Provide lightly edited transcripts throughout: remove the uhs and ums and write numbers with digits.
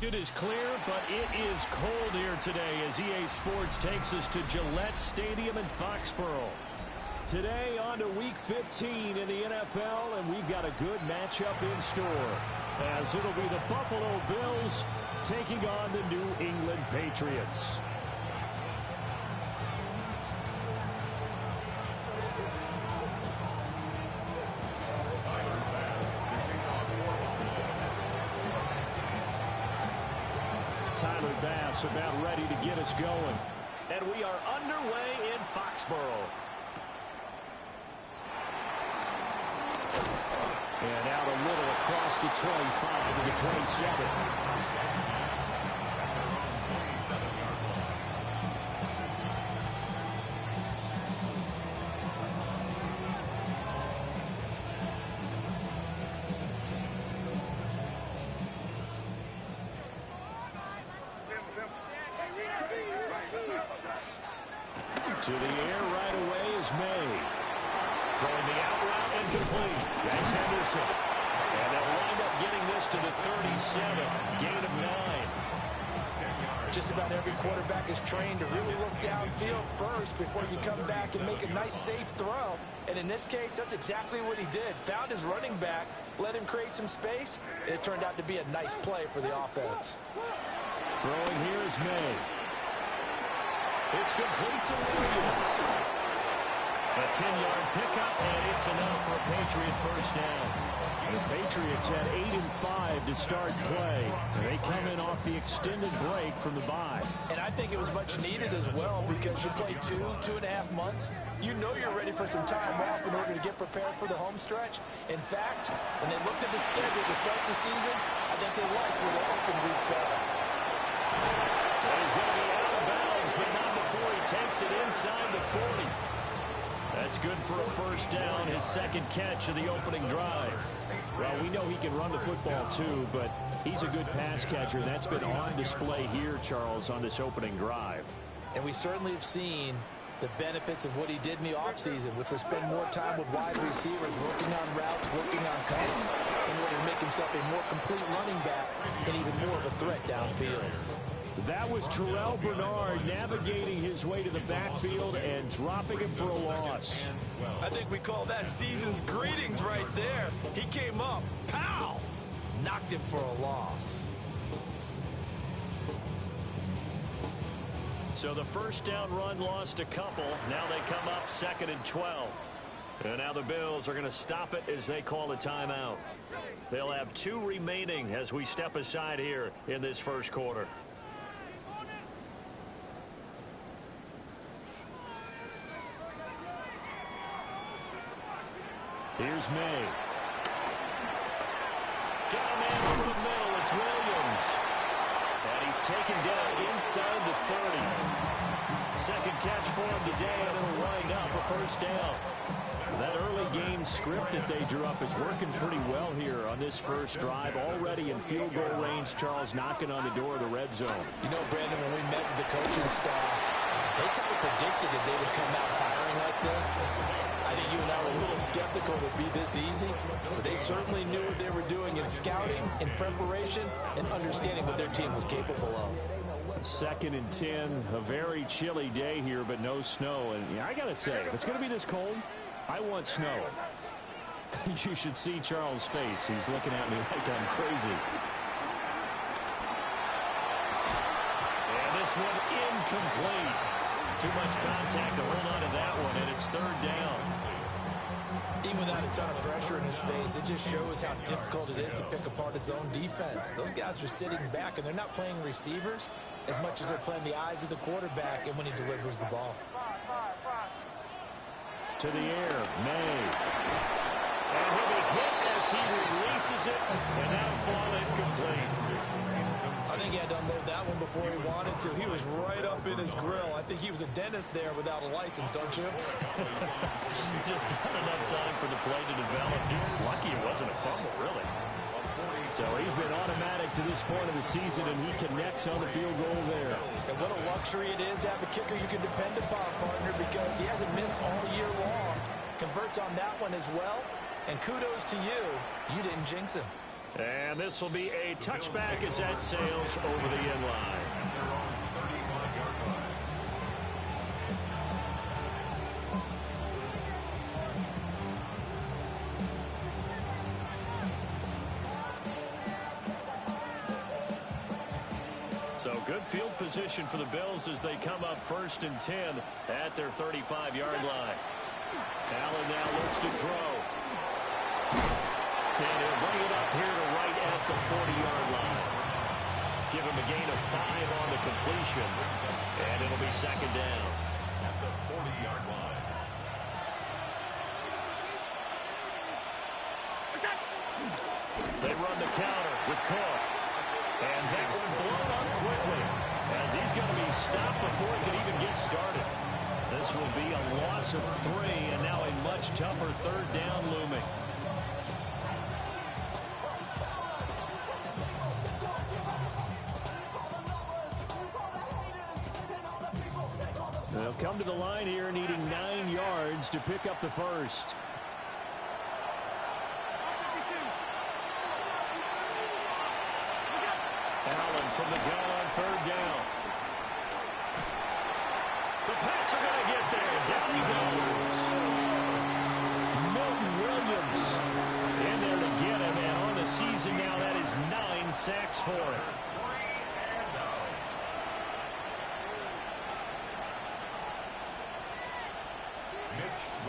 It is clear, but it is cold here today as EA Sports takes us to Gillette Stadium in Foxborough. Today on to Week 15 in the NFL, and we've got a good matchup in store, as it'll be the Buffalo Bills taking on the New England Patriots. Tyler Bass about ready to get us going. And we are underway in Foxborough. And out a little across the 25 to the 27. To the air right away is May. Throwing the out route and complete. That's Henderson. And they'll wind up getting this to the 37. Gain of 9. Just about every quarterback is trained to really look downfield first before you come back and make a nice, safe throw. And in this case, that's exactly what he did. Found his running back, let him create some space, and it turned out to be a nice play for the offense. Throwing here is May. It's complete to Williams. A 10-yard pickup, and it's enough for a Patriot first down. The Patriots had 8-5 to start play. They come in off the extended break from the bye. And I think it was much needed as well because you play 2.5 months. You know you're ready for some time off in order to get prepared for the home stretch. In fact, when they looked at the schedule to start the season, I think they liked where they opened week 7. Well, he's going to be out of bounds, but not before he takes it inside the 40. That's good for a first down, his second catch of the opening drive. Well, we know he can run the football too, but he's a good pass catcher. That's been on display here, Charles, on this opening drive. And we certainly have seen the benefits of what he did in the offseason, which was spend more time with wide receivers, working on routes, working on cuts, in order to make himself a more complete running back and even more of a threat downfield. That was Terrell Bernard navigating his way to the backfield and dropping him for a loss. I think we call that season's greetings right there. He came up, pow! Knocked him for a loss. So the first down run lost a couple. Now they come up 2nd and 12. And now the Bills are going to stop it as they call a timeout. They'll have 2 remaining as we step aside here in this first quarter. Here's May. Got a man over the middle. It's Williams. And he's taken down inside the 30. Second catch for him today, and it'll wind up a first down. That early game script that they drew up is working pretty well here on this first drive. Already in field goal range, Charles knocking on the door of the red zone. You know, Brandon, when we met with the coaching staff, they kind of predicted that they would come out firing like this. I think you and I were a little skeptical it would be this easy, but they certainly knew what they were doing in scouting, in preparation, and understanding what their team was capable of. 2nd and 10, a very chilly day here, but no snow. And yeah, I got to say, if it's going to be this cold, I want snow. You should see Charles' face. He's looking at me like I'm crazy. And this one incomplete. Too much contact to hold on to that one, and it's 3rd down. Even without a ton of pressure in his face, it just shows how difficult it is to pick apart his own defense. Those guys are sitting back, and they're not playing receivers as much as they're playing the eyes of the quarterback and when he delivers the ball. To the air, May. And he'll be hit as he releases it, and that'll fall incomplete. I think he had to unload that one before he wanted to. He was right up in his grill. I think he was a dentist there without a license, don't you? Just not enough time for the play to develop. Lucky it wasn't a fumble, really. So he's been automatic to this point of the season, and he connects on the field goal there. And what a luxury it is to have a kicker you can depend upon, partner, because he hasn't missed all year long. Converts on that one as well. And kudos to you. You didn't jinx him. And this will be a touchback as that sails over the end line. So good field position for the Bills as they come up 1st and 10 at their 35-yard line. Allen now looks to throw. And he'll bring it up here to right at the 40-yard line. Give him a gain of 5 on the completion. And it'll be 2nd down. At the 40-yard line. They run the counter with Cook. And that one blown up quickly as he's going to be stopped before he can even get started. This will be a loss of 3 and now a much tougher 3rd down looming. They'll come to the line here needing 9 yards to pick up the first. Allen from the gun on 3rd down. The Pats are going to get there. Down he goes. Milton Williams in there to get him. And on the season now, that is 9 sacks for him.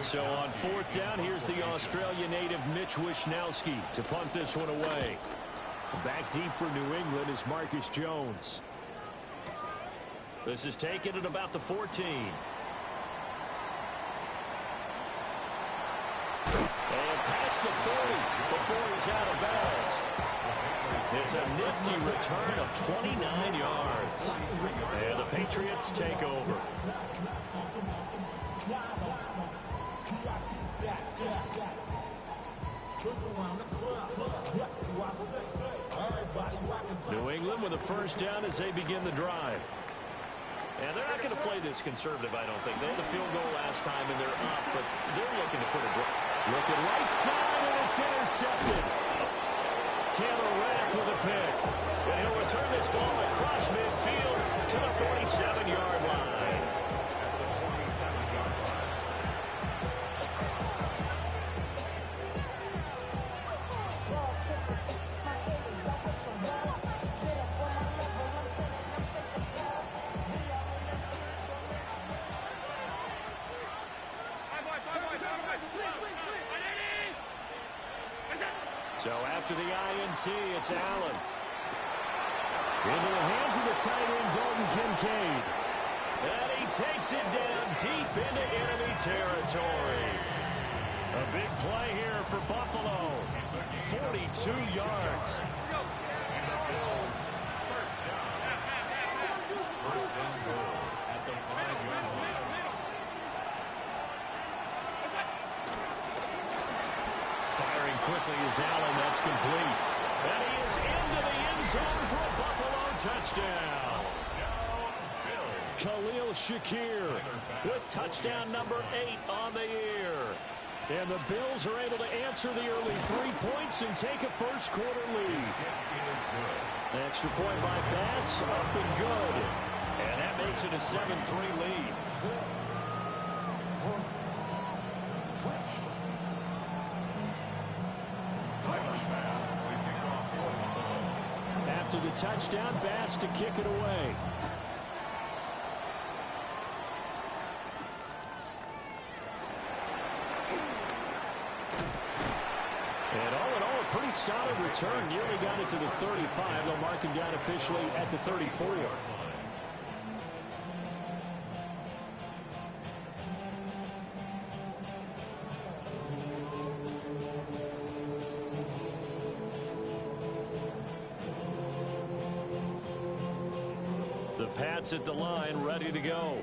So on 4th down, here's the Australia native Mitch Wishnowsky to punt this one away. Back deep for New England is Marcus Jones. This is taken at about the 14. And past the 40 before he's out of bounds. It's a nifty return of 29 yards. And the Patriots take over. New England with a 1st down as they begin the drive. And they're not going to play this conservative, I don't think. They had the field goal last time, and they're up, but they're looking to put a drive. Looking right side, and it's intercepted. Taylor Rapp with a pick. And he'll return this ball across midfield to the 47-yard line. So after the INT, it's Allen. Into the hands of the tight end, Dalton Kincaid. And he takes it down deep into enemy territory. A big play here for Buffalo. 42 yards. Quickly is Allen, that's complete. And he is into the end zone for a Buffalo touchdown. Khalil Shakir with touchdown number 8 on the year. And the Bills are able to answer the early 3 points and take a first quarter lead. Extra point by Bass, up and good. And that makes it a 7-3 lead. After the touchdown, Bass to kick it away. And all in all, a pretty solid return. Nearly got it to the 35. They'll mark him down officially at the 34. The Pats at the line, ready to go.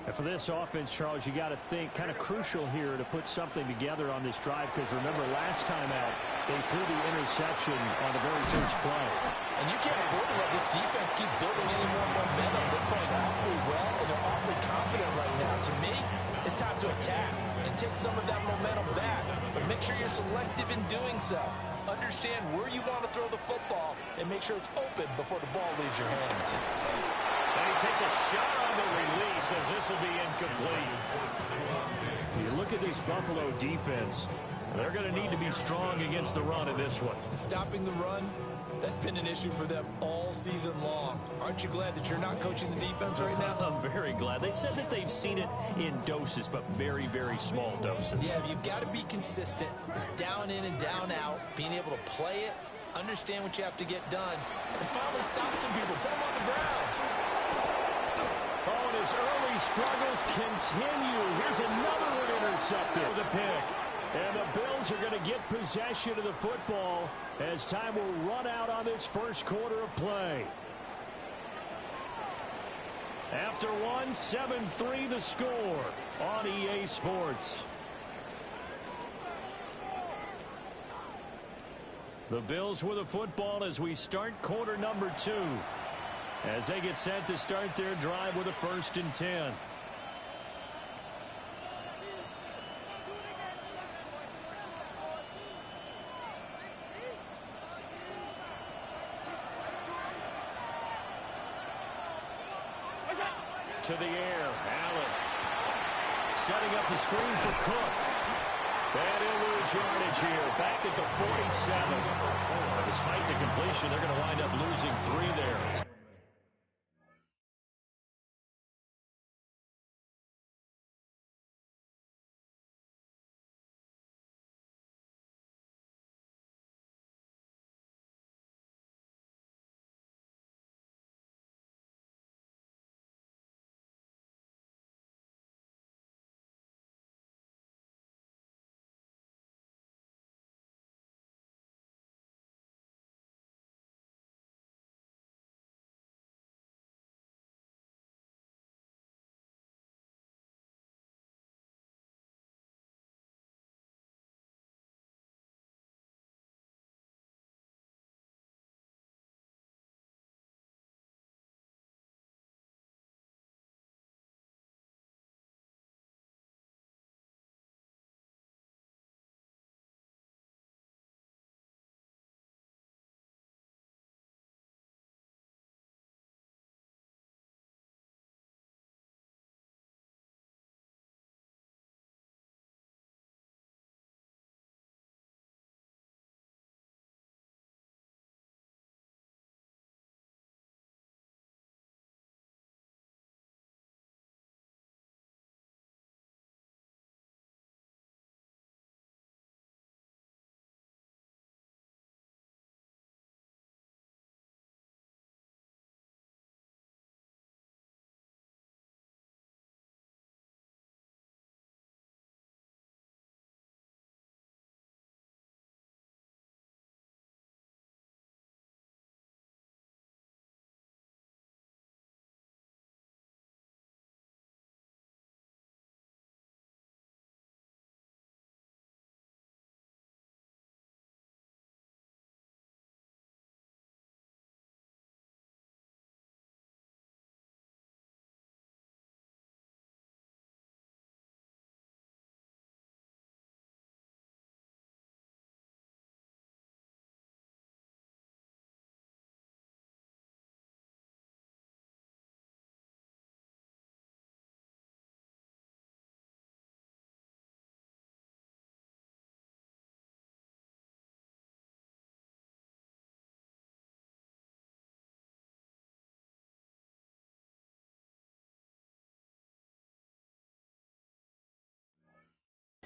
And for this offense, Charles, you got to think kind of crucial here to put something together on this drive, because remember last time out they threw the interception on the very first play. And you can't afford to let this defense keep building any more momentum. They're playing awfully well, and they're awfully confident right now. To me, it's time to attack and take some of that momentum back. But make sure you're selective in doing so. understand where you want to throw the football and make sure it's open before the ball leaves your hands. And he takes a shot on the release as this will be incomplete. You look at this Buffalo defense. They're going to need to be strong against the run in this one. Stopping the run, that's been an issue for them all season long. Aren't you glad that you're not coaching the defense right now? I'm very glad. They said that they've seen it in doses, but very, very small doses. Yeah, you've got to be consistent. It's down in and down out, being able to play it, understand what you have to get done, and finally stop some people, put them on the ground. Oh, and his early struggles continue. Here's another one intercepted with a pick. And the Bills are going to get possession of the football as time will run out on this first quarter of play. After one, 7-3 the score on EA Sports. The Bills with the football as we start quarter number 2. As they get set to start their drive with a 1st and 10. To the air, Allen. Setting up the screen for Cook. And he'll lose yardage here. Back at the 47. Despite the completion, they're going to wind up losing 3 there.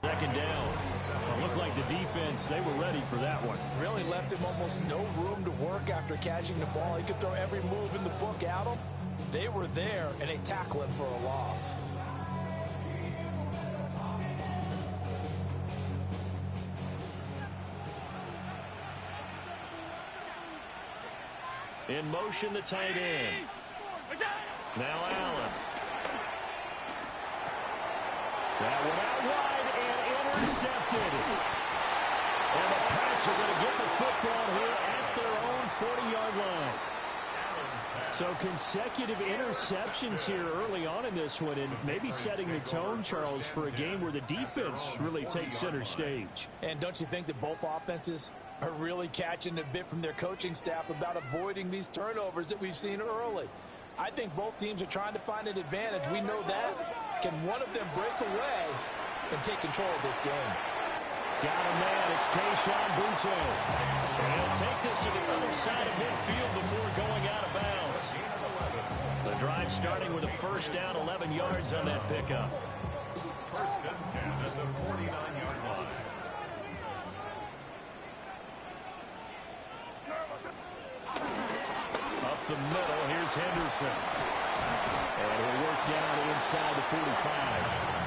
Second down. It looked like the defense, they were ready for that one. Really left him almost no room to work after catching the ball. He could throw every move in the book at him. They were there, and they tackle him for a loss. In motion, the tight end. Now Allen. That one out wide and intercepted. And the Pats are going to get the football here at their own 40-yard line. So consecutive interceptions here early on in this one, and maybe setting the tone, Charles, for a game where the defense really takes center stage. And don't you think that both offenses are really catching a bit from their coaching staff about avoiding these turnovers that we've seen early. I think both teams are trying to find an advantage. We know that. Can one of them break away and take control of this game? Got a man. It's Keyshawn Boutte. And he'll take this to the other side of midfield before going out of bounds. The drive starting with a first down, 11 yards on that pickup. First and 10 at the 49-yard line. Up the middle, here's Henderson. And he'll work down inside the 45.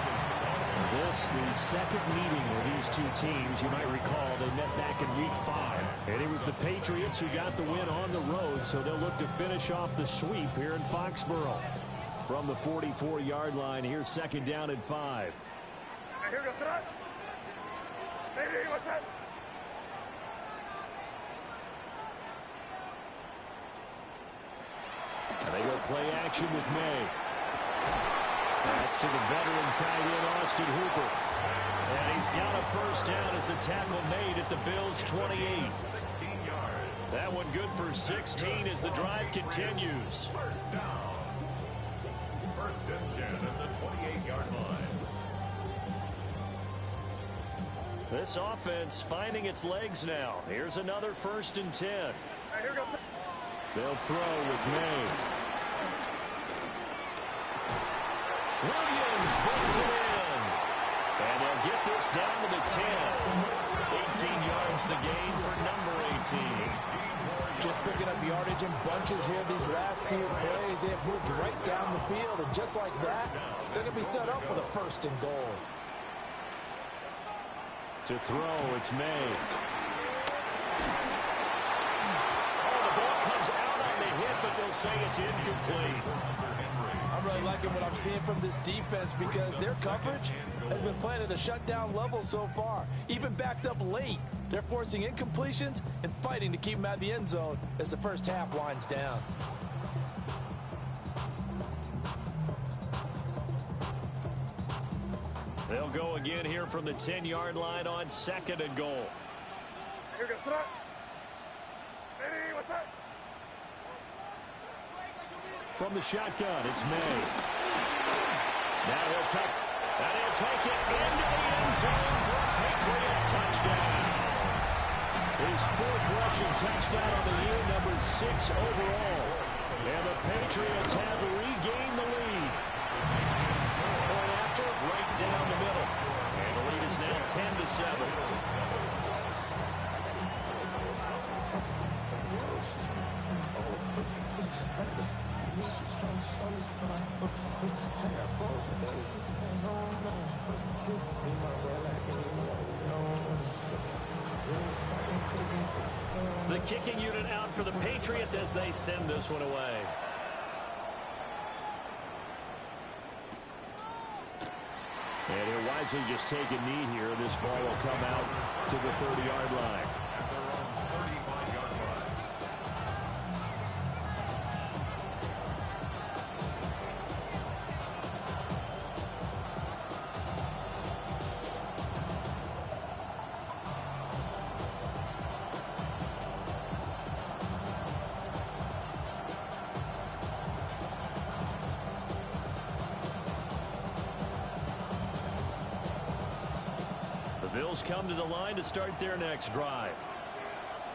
This, the second meeting of these two teams. You might recall they met back in week 5. And it was the Patriots who got the win on the road, so they'll look to finish off the sweep here in Foxborough. From the 44-yard line, here's second down and 5. Here goes that. Hey, what's that? And they go play action with May. That's to the veteran tight end, Austin Hooper. And he's got a first down as a tackle made at the Bills' 28. 16 yards. That one good for 16 as the drive continues. First down. First and 10 at the 28-yard line. This offense finding its legs now. Here's another first and 10. Here goes. They'll throw with May. Williams brings it in. And they'll get this down to the 10. 18 yards the gain for number 18. Just picking up yardage in bunches here these last few plays. They have moved right down the field, and just like that, they're going to be set up with a first and goal. To throw, it's May. But they'll say it's incomplete. I'm really liking what I'm seeing from this defense because their coverage has been playing at a shutdown level so far. Even backed up late, they're forcing incompletions and fighting to keep them out of the end zone as the first half winds down. They'll go again here from the 10-yard line on second and goal. Here goes that. Hey, what's that? From the shotgun, it's May. Now he'll take it into the end zone for a Patriot touchdown. His fourth rushing touchdown of the year, number 6 overall. And the Patriots have regained the lead. Point after, right down the middle. And the lead is now 10-7. The kicking unit out for the Patriots as they send this one away. And he'll wisely just take a knee here. This ball will come out to the 30-yard line. At their own 35-yard line. Bills come to the line to start their next drive.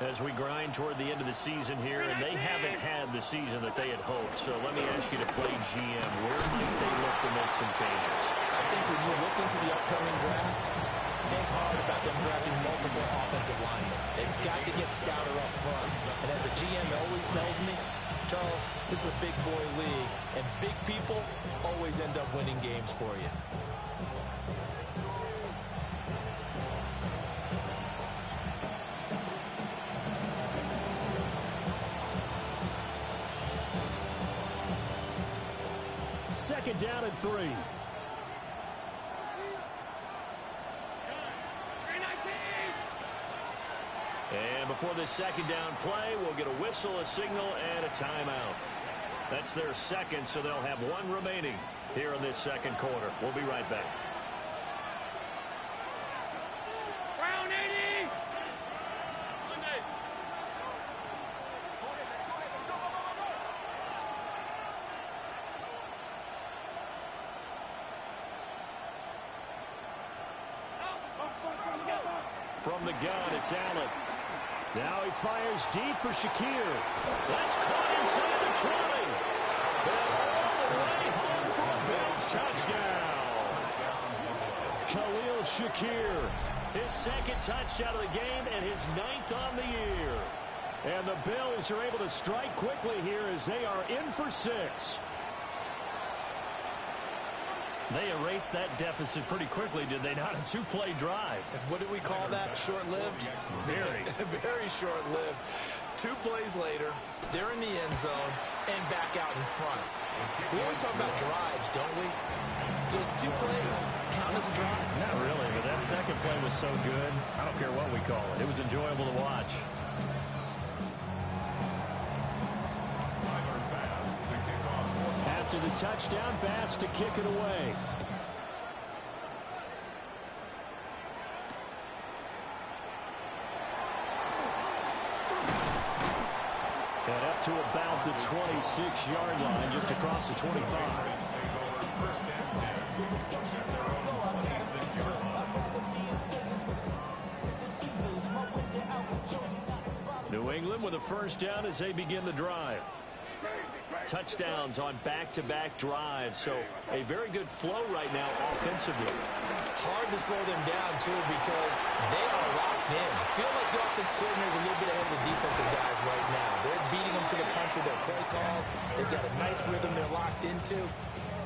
As we grind toward the end of the season here, and they haven't had the season that they had hoped. So let me ask you to play GM. Where might they look to make some changes? I think when you look into the upcoming draft, think hard about them drafting multiple offensive linemen. They've got to get stouter up front. And as a GM always tells me, Charles, this is a big boy league, and big people always end up winning games for you. Second down and 3. And before this second down play, we'll get a whistle, a signal, and a timeout. That's their second, so they'll have one remaining here in this second quarter. We'll be right back. From the gun, it's Allen. Now he fires deep for Shakir. That's caught inside the 20. And all the way home for a Bills touchdown. Khalil Shakir, his second touchdown of the game and his 9th on the year. And the Bills are able to strike quickly here as they are in for 6. They erased that deficit pretty quickly, did they not? A 2-play drive. What do we call that? Short-lived? Very. Very short-lived. 2 plays later, they're in the end zone and back out in front. We always talk about drives, don't we? Does 2 plays count as a drive? Not really, but that second play was so good. I don't care what we call it. It was enjoyable to watch. After the touchdown, Bass to kick it away. And up to about the 26-yard line, just across the 25. New England with a first down as they begin the drive. Touchdowns on back-to-back drives, so a very good flow right now offensively. Hard to slow them down, too, because they are locked in. Feel like the offense coordinator is a little bit ahead of the defensive guys right now. They're beating them to the punch with their play calls. They've got a nice rhythm they're locked into.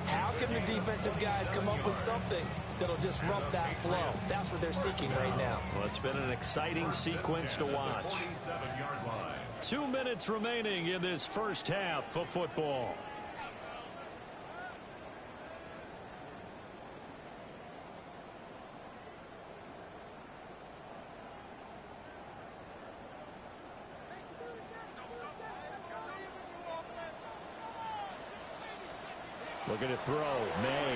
How can the defensive guys come up with something that'll disrupt that flow? That's what they're seeking right now. Well, it's been an exciting sequence to watch. 2 minutes remaining in this first half of football. Looking to throw. May.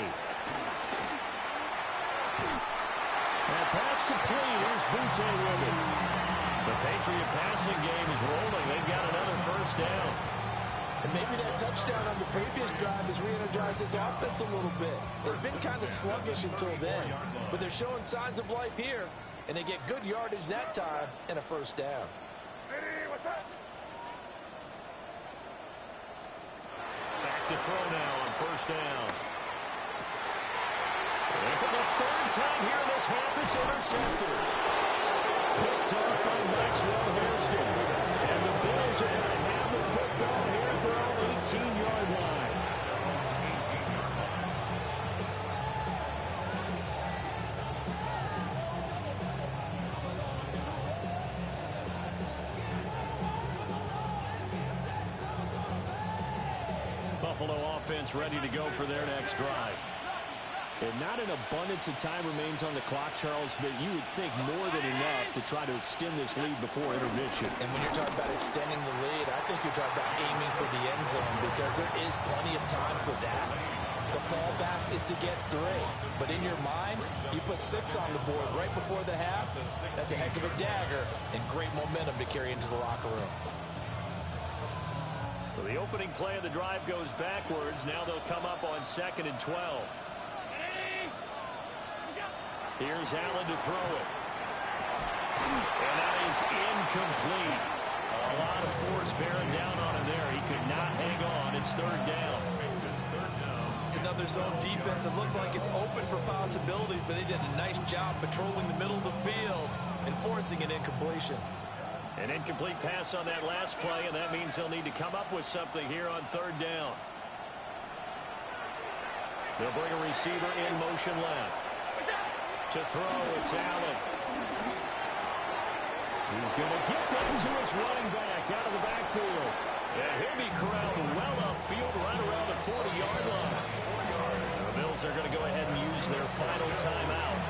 And pass complete. Here's Butte with it. The Patriot passing game is rolling. They've got another first down. And maybe that touchdown on the previous drive has re-energized this offense a little bit. They've been kind of sluggish until then, but they're showing signs of life here, and they get good yardage that time and a first down. Hey, what's up? Back to throw now on first down. And for the 3rd time here in this half, it's intercepted. Picked up by Maxwell Hairston. And the Bills are going to have the football here at their own 18-yard line. Buffalo offense ready to go for their next drive. And not an abundance of time remains on the clock, Charles, but you would think more than enough to try to extend this lead before intermission. And when you're talking about extending the lead, I think you're talking about aiming for the end zone because there is plenty of time for that. The fallback is to get 3. But in your mind, you put 6 on the board right before the half. That's a heck of a dagger and great momentum to carry into the locker room. So the opening play of the drive goes backwards. Now they'll come up on 2nd and 12. Here's Allen to throw it. And that is incomplete. A lot of force bearing down on him there. He could not hang on. It's 3rd down. It's another zone defense. It looks like it's open for possibilities, but they did a nice job patrolling the middle of the field and forcing an incompletion. An incomplete pass on that last play, and that means they'll need to come up with something here on 3rd down. They'll bring a receiver in motion left. To throw, it's Allen. He's going to get that to his running back out of the backfield. And he'll be corralled well upfield right around the 40-yard line. The Bills are going to go ahead and use their final timeout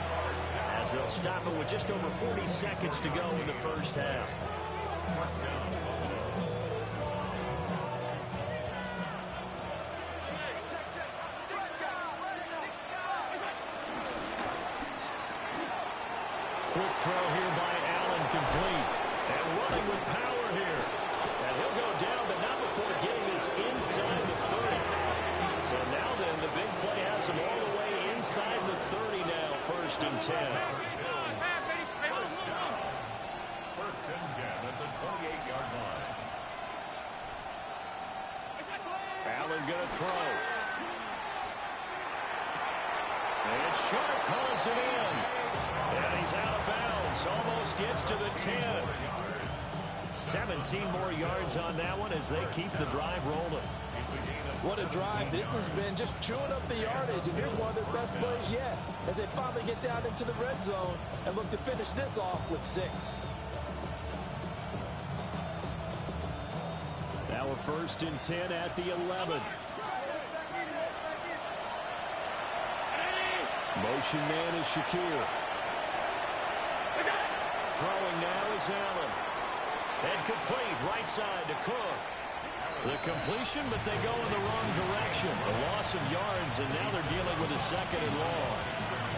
as they'll stop it with just over 40 seconds to go in the first half. Quick throw here by Allen, complete. And running with power here. And he'll go down, but not before getting this inside the 30. So now then, the big play has him all the way inside the 30 now, 1st and 10. throw. And Sharp calls it in. And he's out of bounds. Almost gets to the 10. 17 more yards on that one as they keep the drive rolling. What a drive this has been, just chewing up the yardage. And here's one of their best plays yet as they finally get down into the red zone and look to finish this off with 6. Now a 1st and 10 at the 11. Motion man is Shakir. Throwing now is Allen. And complete right side to Cook. The completion, but they go in the wrong direction. A loss of yards, and now they're dealing with a 2nd and long.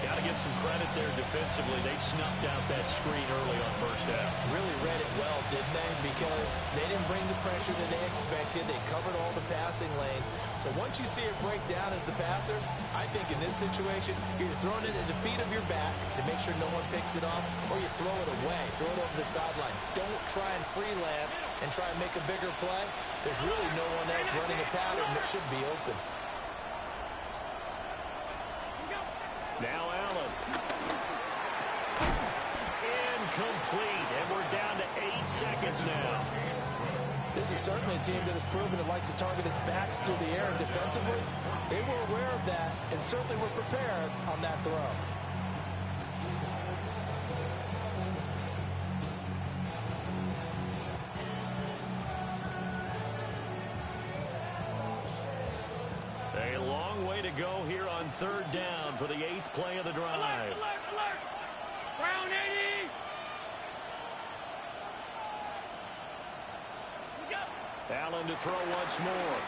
Got to give some credit there defensively. They snuffed out that screen early on 1st down. Really read it well, didn't they? Because they didn't bring the pressure that they expected. They covered all the passing lanes. So once you see it break down as the passer, I think in this situation, you're throwing it at the feet of your back to make sure no one picks it off, or you throw it away, throw it over the sideline. Don't try and freelance and try and make a bigger play. There's really no one else running a pattern that should be open. Now Allen. Incomplete, and we're down to 8 seconds now. This is certainly a team that has proven it likes to target its backs through the air defensively. They were aware of that and certainly were prepared on that throw. A long way to go here on 3rd down for the 8th play of the drive. Alert, alert, alert. Brown 80. Allen to throw once more.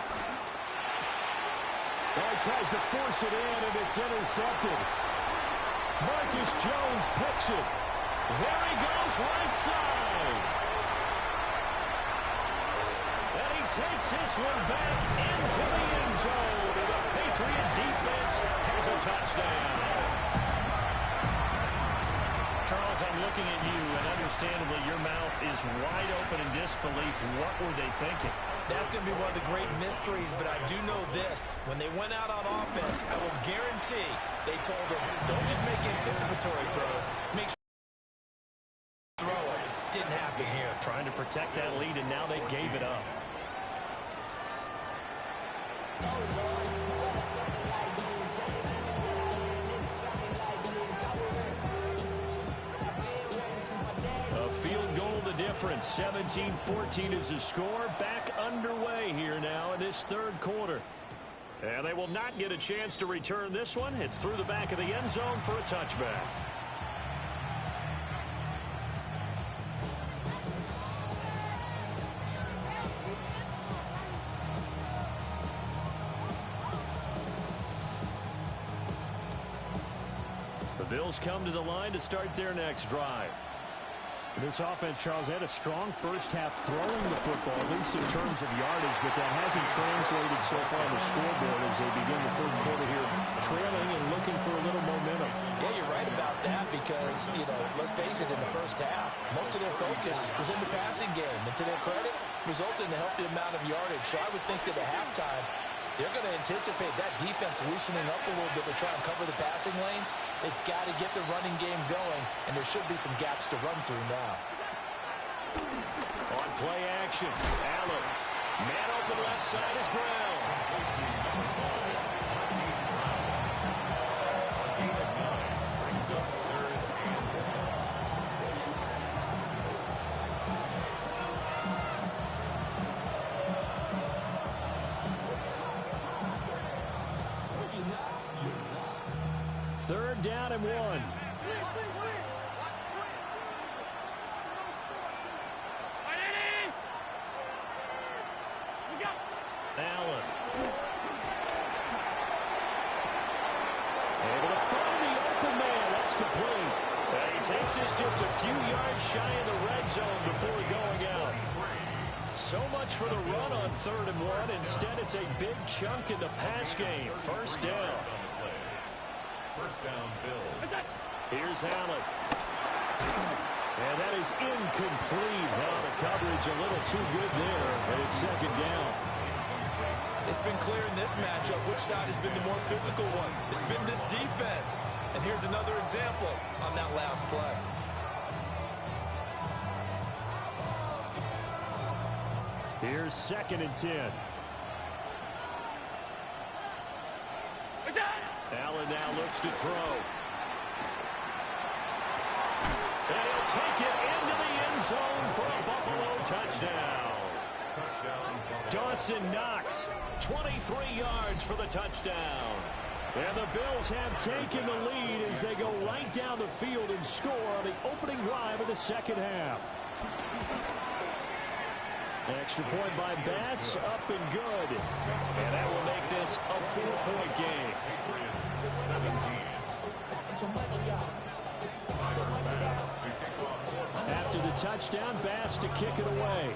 He tries to force it in, and it's intercepted. Marcus Jones picks it. There he goes, right side. And he takes this one back into the end zone. And the Patriot defense has a touchdown. Charles, I'm looking at you, and understandably your mouth is wide open in disbelief. What were they thinking? That's going to be one of the great mysteries, but I do know this. When they went out on offense, I will guarantee they told them, don't just make anticipatory throws. Make sure you throw it. Didn't happen here. Trying to protect that lead, and now they gave it up. A field goal the difference. 17-14 is the score. Back underway here now in this 3rd quarter. And they will not get a chance to return this one. It's through the back of the end zone for a touchback. The Bills come to the line to start their next drive. This offense, Charles, had a strong first half throwing the football, at least in terms of yardage, but that hasn't translated so far on the scoreboard as they begin the 3rd quarter here, trailing and looking for a little momentum. Yeah, you're right about that because, let's face it, in the first half, most of their focus was in the passing game. And to their credit, resulted in a healthy amount of yardage. So I would think that at halftime, they're going to anticipate that defense loosening up a little bit to try and cover the passing lanes. They've got to get the running game going, and there should be some gaps to run through now. On play action, Allen. Man open left side is Brown. Third down and 1. Allen. Able to find the open man. That's complete. He takes this just a few yards shy of the red zone before going out. So much for the run on 3rd and 1. Instead, it's a big chunk in the pass game. First down. First down, Bills. Here's Allen. And that is incomplete. Well, the coverage a little too good there, and it's 2nd down. It's been clear in this matchup which side has been the more physical one. It's been this defense. And here's another example on that last play. Here's 2nd and 10. Allen now looks to throw. And he'll take it into the end zone for a Buffalo touchdown. Dawson Knox, 23 yards for the touchdown. And the Bills have taken the lead as they go right down the field and score on the opening drive of the second half. Extra point by Bass, up and good. And that will make this a 4-point game. After the touchdown, Bass to kick it away.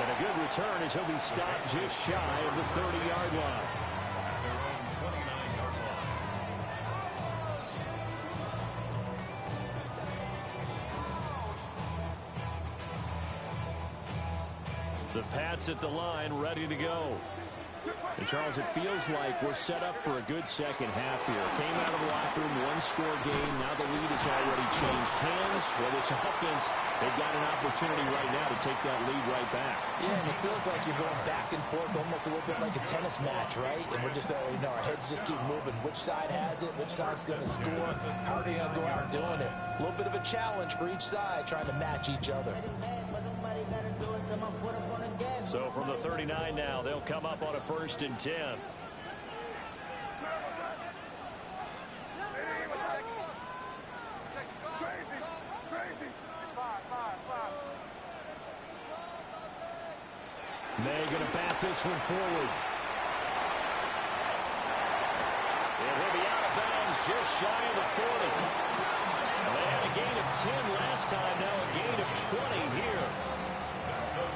And a good return as he'll be stopped just shy of the 30-yard line. The Pats at the line, ready to go. And Charles, it feels like we're set up for a good second half here. Came out of the locker room, one-score game. Now the lead has already changed hands. Well, this offense, they've got an opportunity right now to take that lead right back. Yeah, and it feels like you're going back and forth, almost a little bit like a tennis match, right? And we're just, our heads just keep moving. Which side has it? Which side's going to score? How are they going to go out doing it? A little bit of a challenge for each side, trying to match each other. So from the 39 now, they'll come up on a 1st and 10. May going to bat this one forward. And he'll be out of bounds just shy of the 40. They had a gain of 10 last time, now a gain of 20 here.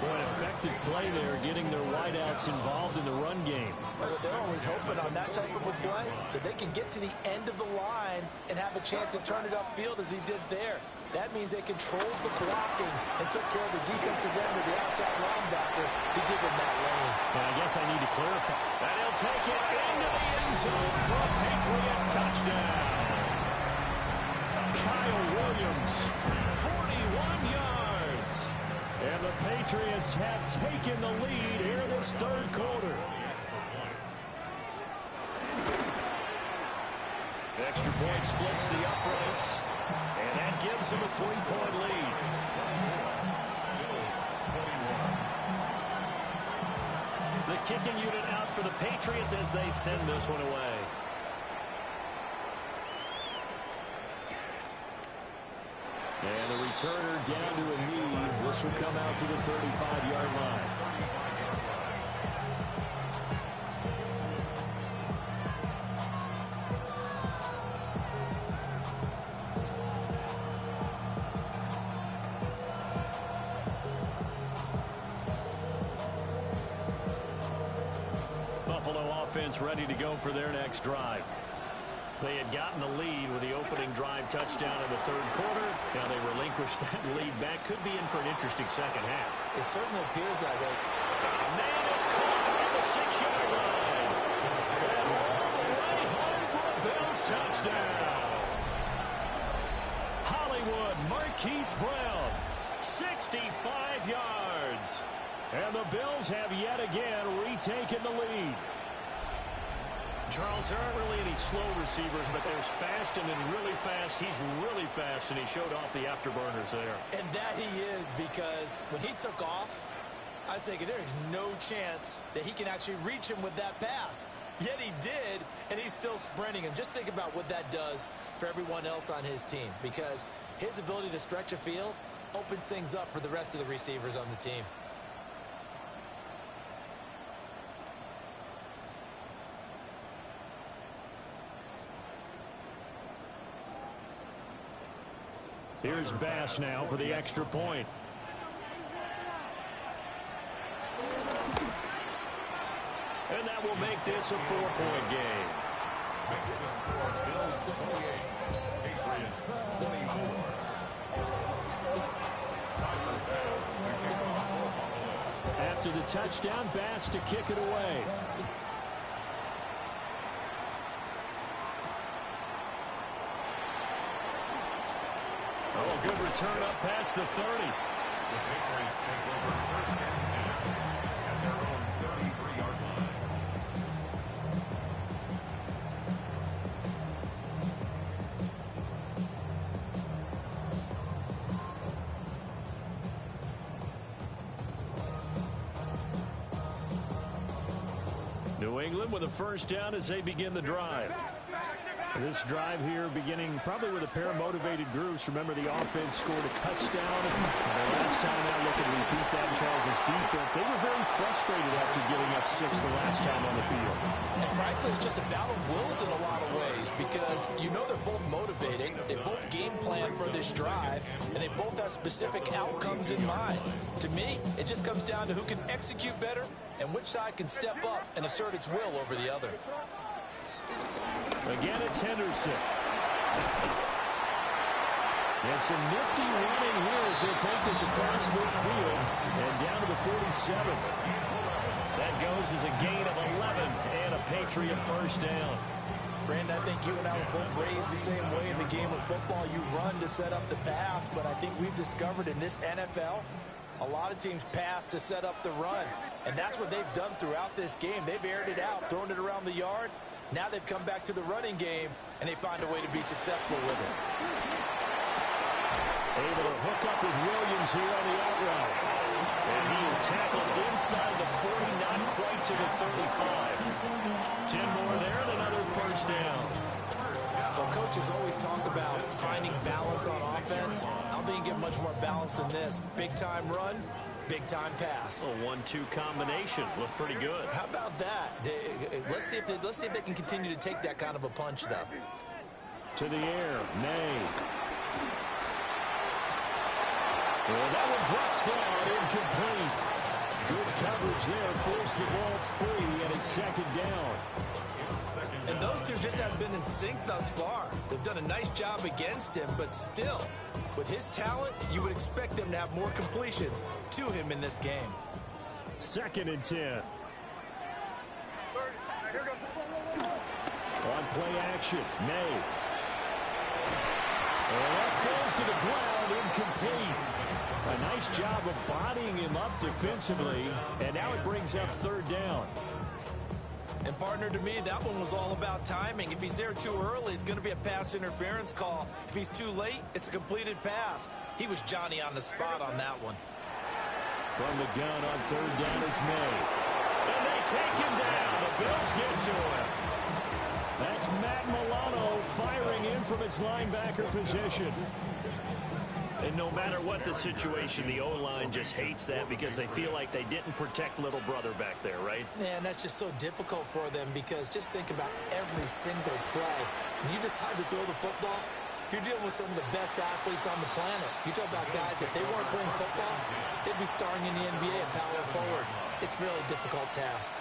What effective play there, getting their wideouts involved in the run game. Well, they're always hoping on that type of a play that they can get to the end of the line and have a chance to turn it upfield as he did there. That means they controlled the blocking and took care of the defensive end of the outside linebacker to give him that lane. And I guess I need to clarify. And he'll take it into the end zone for a Patriot touchdown. Kyle Williams, 41 yards. And the Patriots have taken the lead here this third quarter. Extra point splits the uprights. And that gives them a 3-point lead. The kicking unit out for the Patriots as they send this one away. And the returner down to a knee. This will come out to the 35-yard line. Buffalo offense ready to go for their next drive. They had gotten the lead with the opening drive touchdown in the third quarter. Now they relinquished that lead back. Could be in for an interesting second half. It certainly appears that way. Man, it's caught at the 6-yard line. And all the way home for a Bills touchdown. Hollywood Marquise Brown, 65 yards. And the Bills have yet again retaken the lead. Charles, there aren't really any slow receivers, but there's fast and then really fast. He's really fast, and he showed off the afterburners there. And that he is, because when he took off, I was thinking there's no chance that he can actually reach him with that pass. Yet he did, and he's still sprinting. And just think about what that does for everyone else on his team, because his ability to stretch a field opens things up for the rest of the receivers on the team. Here's Bass now for the extra point. And that will make this a 4-point game. Makes the score Bills 28, Patriots 24. Tiger Bass to kick off for Buffalo. After the touchdown, Bass to kick it away. Oh, good return up past the 30. The Patriots take over first and 10 at their own 33-yard line. New England with a first down as they begin the drive. This drive here beginning probably with a pair of motivated groups. Remember, the offense scored a touchdown. The last time out, look at repeat that. Charles' defense, they were very frustrated after giving up 6 the last time on the field. And frankly, it's just a battle of wills in a lot of ways because you know they're both motivated. They both game plan for this drive, and they both have specific outcomes in mind. To me, it just comes down to who can execute better and which side can step up and assert its will over the other. Again, it's Henderson. And some nifty running here as he'll take this across midfield and down to the 47. That goes as a gain of 11 and a Patriot first down. Brandon, I think you and I were both raised the same way in the game of football. You run to set up the pass, but I think we've discovered in this NFL, a lot of teams pass to set up the run. And that's what they've done throughout this game. They've aired it out, thrown it around the yard. Now they've come back to the running game, and they find a way to be successful with it. Able to hook up with Williams here on the out route. And he is tackled inside the 40, not quite to the 35. 10 more there and another first down. Well, coaches always talk about finding balance on offense. I don't think you get much more balance than this. Big-time run, big-time pass. A 1-2 combination. Looked pretty good. How about that? Let's see if they can continue to take that kind of a punch, though. To the air, May. Well, that one drops down, incomplete. Good coverage there, forced the ball free, and it's second down. And those two just haven't been in sync thus far. They've done a nice job against him, but still, with his talent, you would expect them to have more completions to him in this game. Second and 10. On play action, May. And that falls to the ground, incomplete. A nice job of bodying him up defensively, and now it brings up third down. And partner, to me, that one was all about timing. If he's there too early, it's going to be a pass interference call. If he's too late, it's a completed pass. He was Johnny on the spot on that one. From the gun on third down is May. And they take him down. The Bills get to him. That's Matt Milano firing in from his linebacker position. And no matter what the situation, the O-line just hates that because they feel like they didn't protect little brother back there, right? Man, that's just so difficult for them because just think about every single play. When you decide to throw the football, you're dealing with some of the best athletes on the planet. You talk about guys, if they weren't playing football, they'd be starring in the NBA and power forward. It's a really difficult task.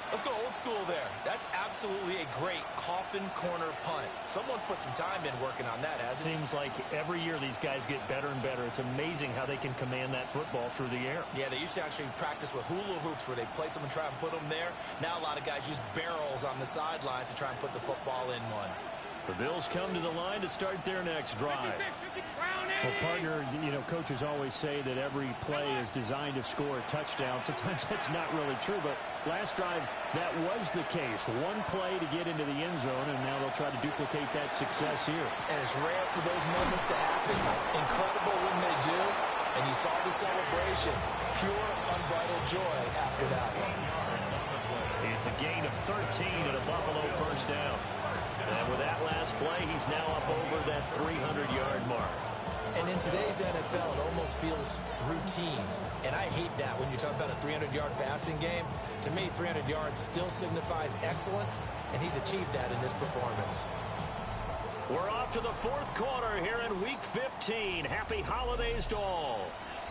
Let's go old school there. That's absolutely a great coffin corner punt. Someone's put some time in working on that, hasn't it? Seems like every year these guys get better and better. It's amazing how they can command that football through the air. Yeah, they used to actually practice with hula hoops where they place them and try and put them there. Now a lot of guys use barrels on the sidelines to try and put the football in one. The Bills come to the line to start their next drive. Well, partner, you know, coaches always say that every play is designed to score a touchdown. Sometimes that's not really true, but last drive, that was the case. One play to get into the end zone, and now they'll try to duplicate that success here. And it's rare for those moments to happen. Incredible when they do. And you saw the celebration. Pure, unbridled joy after that one. It's a gain of 13 and a Buffalo first down. And with that last play, he's now up over that 300-yard mark. And in today's NFL, it almost feels routine. And I hate that when you talk about a 300-yard passing game. To me, 300 yards still signifies excellence, and he's achieved that in this performance. We're off to the fourth quarter here in Week 15. Happy holidays to all.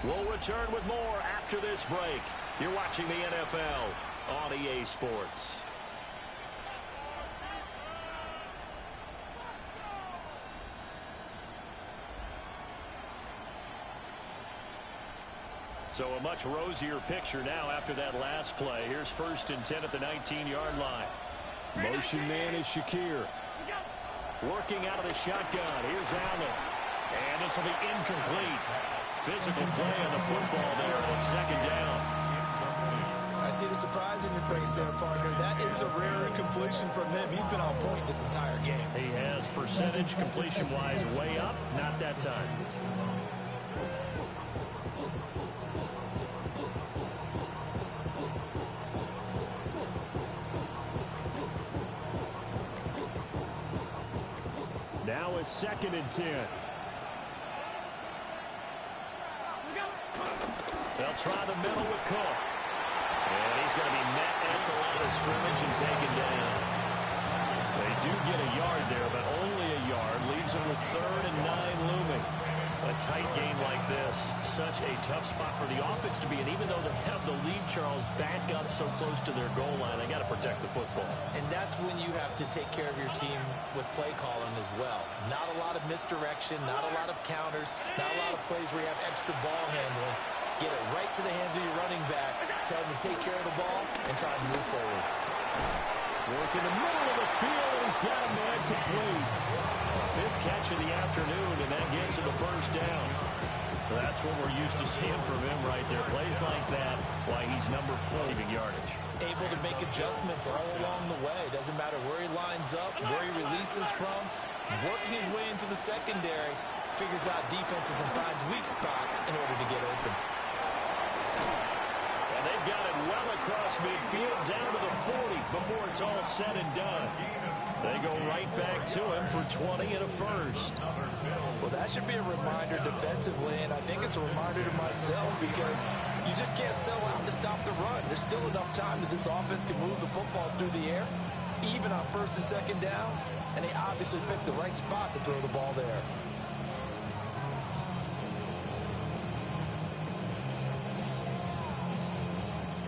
We'll return with more after this break. You're watching the NFL on EA Sports. So a much rosier picture now after that last play. Here's 1st and 10 at the 19-yard line. Motion man is Shakir. Working out of the shotgun. Here's Allen. And this will be incomplete. Physical play on the football there on 2nd down. I see the surprise in your face there, partner. That is a rare completion from him. He's been on point this entire game. He has percentage completion-wise way up. Not that time. Now it's 2nd and 10. They'll try the middle with Cook. And he's going to be met at the line of scrimmage and taken down. They do get a yard there, but only a yard. Leaves them with 3rd and 9 looming. A tight game like this, such a tough spot for the offense to be in. Even though they have the lead, Charles, back up so close to their goal line, they got to protect the football. And that's when you have to take care of your team with play calling as well. Not a lot of misdirection, not a lot of counters, not a lot of plays where you have extra ball handling. Get it right to the hands of your running back. Tell him to take care of the ball and try and move forward. Work in the middle of the field, and he's got a man complete. 5th catch of the afternoon, and that gets him the 1st down. That's what we're used to seeing from him right there. Plays like that, why he's number 4 leaving yardage. Able to make adjustments all along the way. Doesn't matter where he lines up, where he releases from. Working his way into the secondary. Figures out defenses and finds weak spots in order to get open. And they've got it well across midfield down to the 40 before it's all said and done. They go right back to him for 20 and a 1st. Well, that should be a reminder defensively, and I think it's a reminder to myself because you just can't sell out to stop the run. There's still enough time that this offense can move the football through the air, even on 1st and 2nd downs, and they obviously picked the right spot to throw the ball there.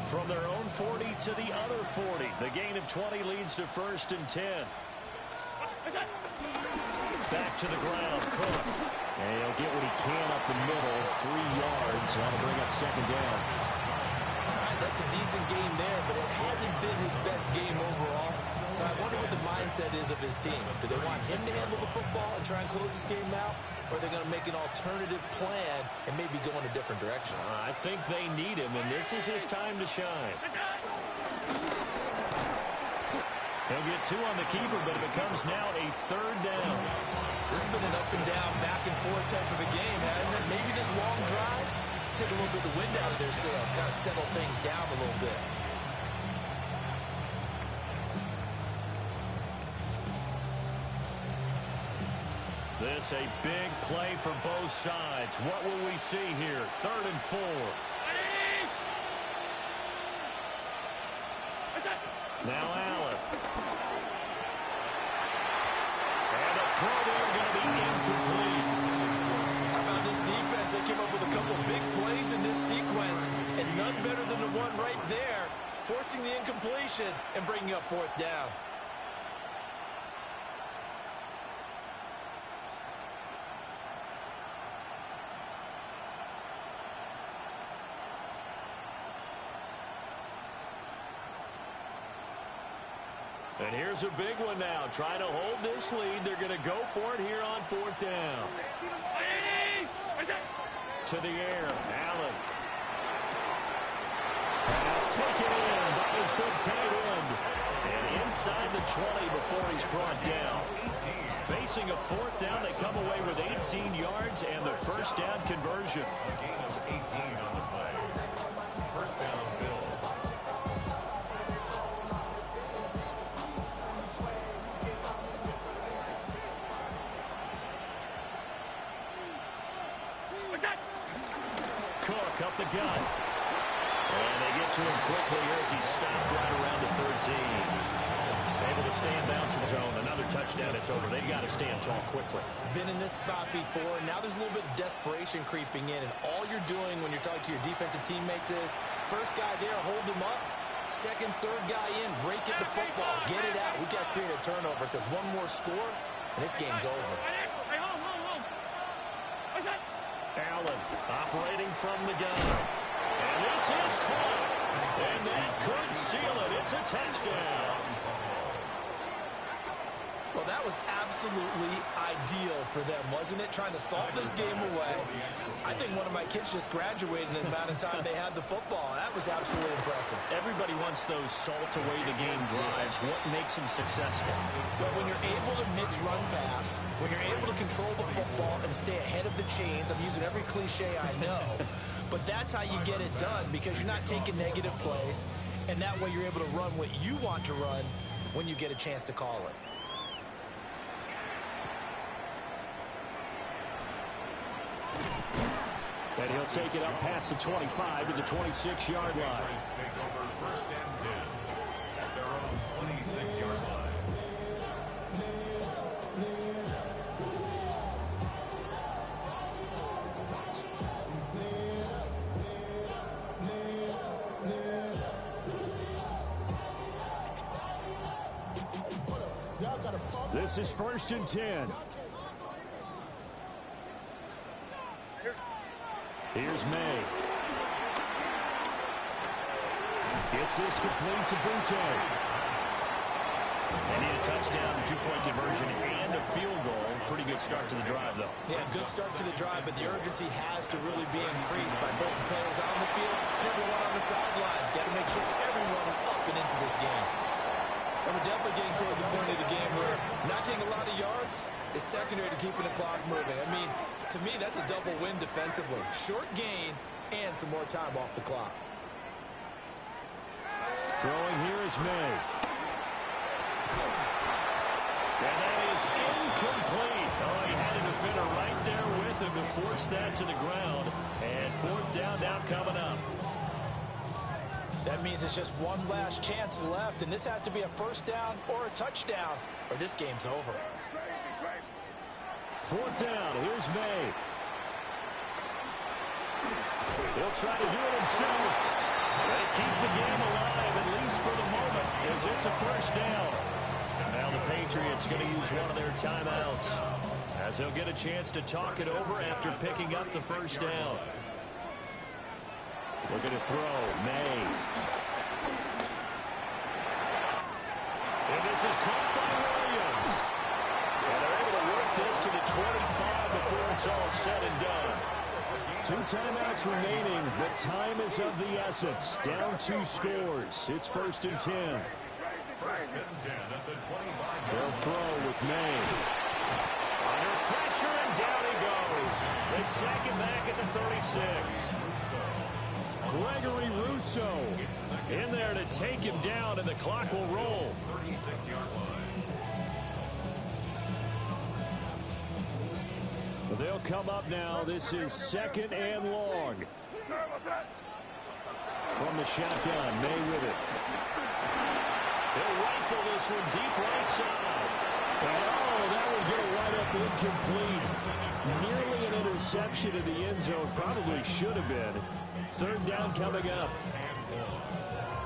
From their own 40 to the other 40. The gain of 20 leads to 1st and 10. Back to the ground, Cook. And he'll get what he can up the middle, 3 yards. That'll bring up 2nd down. All right, that's a decent game there, but it hasn't been his best game overall. So I wonder what the mindset is of his team. Do they want him to handle the football and try and close this game out? Or are they going to make an alternative plan and maybe go in a different direction? I think they need him, and this is his time to shine. He'll get 2 on the keeper, but it becomes now a 3rd down. This has been an up and down, back and forth type of a game, hasn't it? Maybe this long drive, take a little bit of the wind out of their sails, kind of settle things down a little bit. This a big play for both sides. What will we see here? 3rd and 4. Now Allen. And the throw there going to be incomplete. How about this defense? They came up with a couple big plays in this sequence, and none better than the one right there, forcing the incompletion and bringing up 4th down. And here's a big one now. Trying to hold this lead. They're going to go for it here on 4th down. To the air. Allen. Pass taken in by his big tight end. And inside the 20 before he's brought down. Facing a 4th down, they come away with 18 yards and the 1st down conversion. A gain of 18 on the play. 1st down, Bill. Cook up the gut. And they get to him quickly as he stopped right around the 13. Able to stay in bounds in the zone. Another touchdown, it's over. They've got to stand tall quickly. Been in this spot before. Now there's a little bit of desperation creeping in, and all you're doing when you're talking to your defensive teammates is, first guy there, hold him up. Second, third guy in, break it the football. Get it out. We've got to create a turnover because one more score, and this game's over. Allen operating from the gun. And this is caught. And that could seal it. It's a touchdown. Well, that was absolutely ideal for them, wasn't it? Trying to salt this game away. I think one of my kids just graduated in the amount of time they had the football. That was absolutely impressive. Everybody wants those salt-away-the-game drives. What makes them successful? Well, when you're able to mix run-pass, when you're able to control the football and stay ahead of the chains, I'm using every cliche I know, but that's how you get it done because you're not taking negative plays, and that way you're able to run what you want to run when you get a chance to call it. And he'll take it up past the 25 to the 26-yard line. Take over first and 10 at their own 26-yard line. This is first and 10. Here's May. Gets this complete to Bunte. They need a touchdown, a two-point conversion, and a field goal. Pretty good start to the drive, though. Yeah, good start to the drive, but the urgency has to really be increased by both the players on the field, everyone on the sidelines. Got to make sure everyone is up and into this game. And we're definitely getting towards the point of the game where not getting a lot of yards is secondary to keeping the clock moving. I mean, to me, that's a double win defensively. Short gain and some more time off the clock. Throwing here is May. And that is incomplete. Oh, he had a defender right there with him to force that to the ground. And fourth down now coming up. That means it's just one last chance left, and this has to be a first down or a touchdown, or this game's over. Fourth down, here's May. He'll try to do it himself. They keep the game alive, at least for the moment, as it's a first down. Now the Patriots going to use one of their timeouts, as they'll get a chance to talk it over after picking up the first down. Looking to throw, May. And this is caught by Williams. And they're able to work this to the 25 before it's all said and done. 2 timeouts remaining, but time is of the essence. Down 2 scores. It's first and 10. First and 10 at the 25. They'll throw with May. Under pressure, and down he goes. They sack him back at the 36. Gregory Rousseau in there to take him down, and the clock will roll. 36-yard line. They'll come up now. This is second and long. From the shotgun, May with it. They'll rifle this one deep right side. Oh, that would go right up incomplete. Nearly an interception in the end zone. Probably should have been. Third down coming up.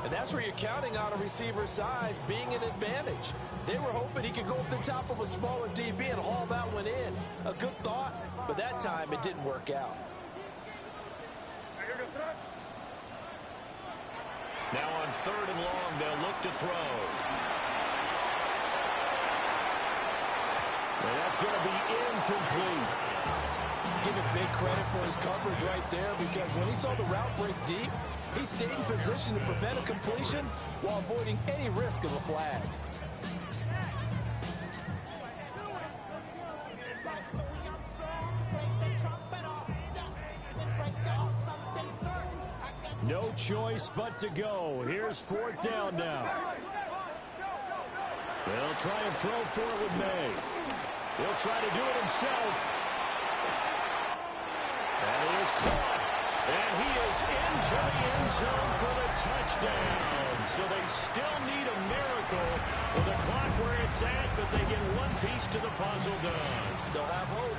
And that's where you're counting on a receiver's size being an advantage. They were hoping he could go up the top of a smaller DB and haul that one in. A good thought, but that time it didn't work out. Now on third and long, they'll look to throw. And that's going to be incomplete. Give him big credit for his coverage right there, because when he saw the route break deep, he stayed in position to prevent a completion while avoiding any risk of a flag. No choice but to go. Here's fourth down now. They'll try and throw for it with May. He'll try to do it himself. And he is caught. And he is into the end zone for the touchdown. So they still need a miracle with the clock where it's at, but they get one piece to the puzzle done. Still have hope.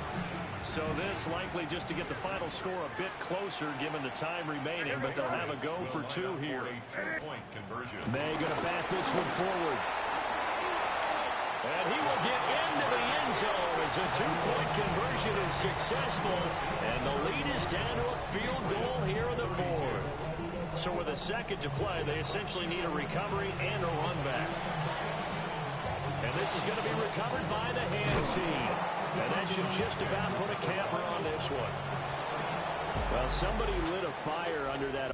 So this likely just to get the final score a bit closer given the time remaining, but they'll have a go for 2 here. A 2-point conversion. May going to bat this one forward. And he will get into the end zone as a two-point conversion is successful. And the lead is down to a field goal here in the fourth. So with a second to play, they essentially need a recovery and a run back. And this is going to be recovered by the hands team. And that should just about put a capper on this one. Well, somebody lit a fire under that.